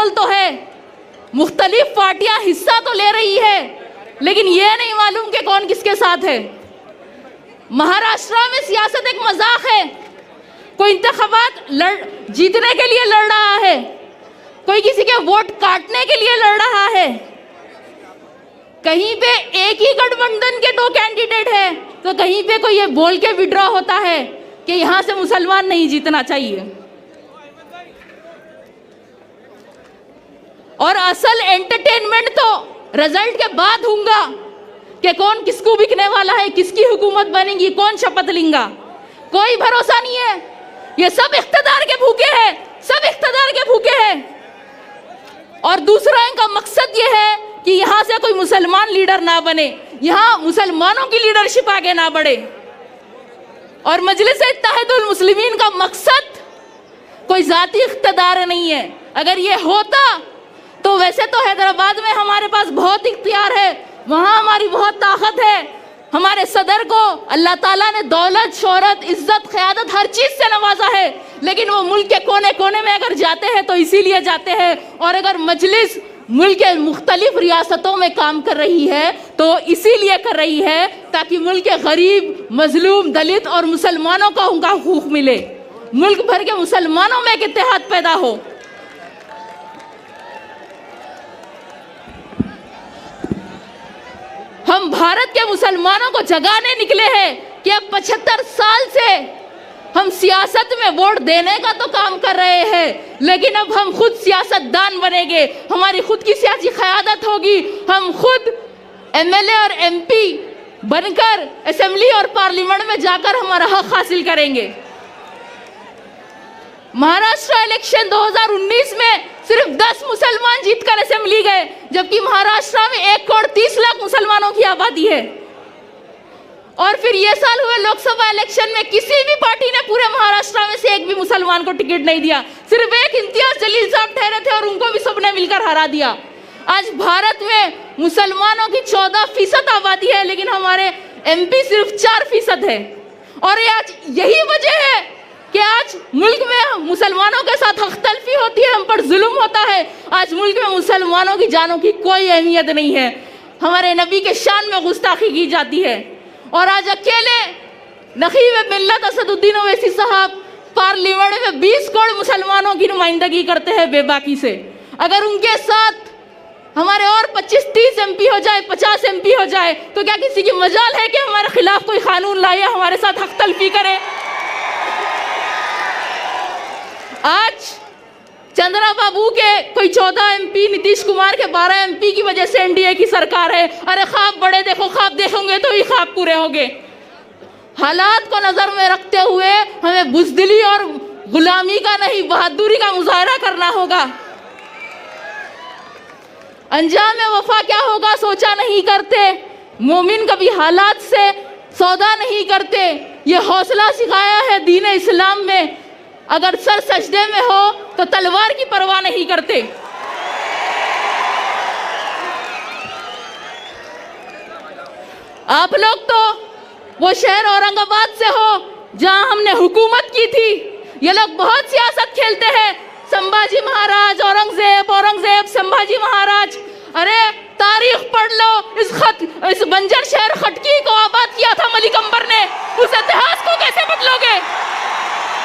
माहौल तो है, मुख्तलिफ पार्टियां हिस्सा तो ले रही है, लेकिन ये नहीं मालूम कि कौन किसके साथ है। महाराष्ट्र में सियासत एक मजाक है, कोई इंतखाबात जीतने के लिए लड़ रहा है, कोई किसी के वोट काटने के लिए लड़ रहा है। कहीं पे एक ही गठबंधन के 2 कैंडिडेट है, तो कहीं पे कोई ये बोल के विड्रॉ होता है कि यहां से मुसलमान नहीं जीतना चाहिए। और असल एंटरटेनमेंट तो रिजल्ट के बाद होगा कि कौन किसको बिकने वाला है, किसकी हुकूमत बनेगी, कौन शपथ लेगा, कोई भरोसा नहीं है। ये सब इख्तिदार के भूखे हैं, सब इख्तिदार के भूखे हैं। और दूसरा इनका मकसद ये है कि यहां से कोई मुसलमान लीडर ना बने, यहां मुसलमानों की लीडरशिप आगे ना बढ़े। और मजलिस इत्तेहादुल मुस्लिमीन का मकसद कोई जाती इख्तिदार नहीं है। अगर ये होता तो वैसे तो हैदराबाद में हमारे पास बहुत इख्तियार है, वहां हमारी बहुत ताकत है, हमारे सदर को अल्लाह ताला ने दौलत, शोहरत, इज्जत, क़यादत हर चीज़ से नवाजा है, लेकिन वो मुल्क के कोने कोने में अगर जाते हैं तो इसीलिए जाते हैं। और अगर मजलिस मुल्क के मुख्तलिफ रियासतों में काम कर रही है तो इसीलिए कर रही है ताकि मुल्क के गरीब, मजलूम, दलित और मुसलमानों को उनका हुकूक मिले, मुल्क भर के मुसलमानों में एक इत्तेहाद पैदा हो। हम भारत के मुसलमानों को जगाने निकले हैं कि अब 75 साल से हम सियासत में वोट देने का तो काम कर रहे हैं, लेकिन अब हम खुद सियासतदान बनेंगे, हमारी खुद की सियासी क़यादत होगी, हम खुद एमएलए और एमपी बनकर असेंबली और पार्लियामेंट में जाकर हमारा हक हासिल करेंगे। महाराष्ट्र इलेक्शन 2019 में सिर्फ 10 मुसलमान जीतकर असेंबली गए, जबकि महाराष्ट्र में 1 करोड़ 30 लाख मुसलमानों की आबादी है। और फिर ये साल हुए लोकसभा इलेक्शन में किसी भी पार्टी ने पूरे महाराष्ट्र में से एक भी मुसलमान को टिकट नहीं दिया, सिर्फ एक इम्तियाज जलील साहब ठहरे थे और उनको भी सबने मिलकर हरा दिया। आज भारत में मुसलमानों की 14% आबादी है, लेकिन हमारे एमपी सिर्फ 4% है। और ये आज यही वजह है कि आज मुल्क में मुसलमानों के साथ हख्तलफी होती है, हम पर जुल्म होता है। आज मुल्क में मुसलमानों की जानों की कोई अहमियत नहीं है, हमारे नबी के शान में गुस्ताखी की जाती है। और आज अकेले नखीब मिल्लत असदुद्दीन ओवैसी साहब पार्लियामेंट में 20 करोड़ मुसलमानों की नुमाइंदगी करते हैं बेबाकी से। अगर उनके साथ हमारे और 25-30 एमपी हो जाए, 50 एमपी हो जाए, तो क्या किसी की मजाल है कि हमारे खिलाफ कोई कानून लाए, हमारे साथ हख्तलफी करे? आज चंद्रा बाबू के कोई 14 एमपी, नीतीश कुमार के 12 एमपी की वजह से एनडीए की सरकार है। अरे ख्वाब बड़े देखो, ख्वाब देखोगे तो ही ख्वाब पूरे होंगे। हालात को नजर में रखते हुए हमें बुज़दिली और गुलामी का नहीं, बहादुरी का मुजाहरा करना होगा। अंजाम वफा क्या होगा सोचा नहीं करते, मोमिन कभी हालात से सौदा नहीं करते। ये हौसला सिखाया है दीन इस्लाम में, अगर सर सजदे में हो तो तलवार की परवाह नहीं करते। आप लोग तो वो शहर औरंगाबाद से हो जहां हमने हुकूमत की थी। ये लोग बहुत सियासत खेलते हैं, संभाजी महाराज, औरंगजेब, संभाजी महाराज। अरे तारीख पढ़ लो, इस बंजर शहर खटकी को आबाद किया था मलिक अंबर ने, उस इतिहास को कैसे बदलोगे?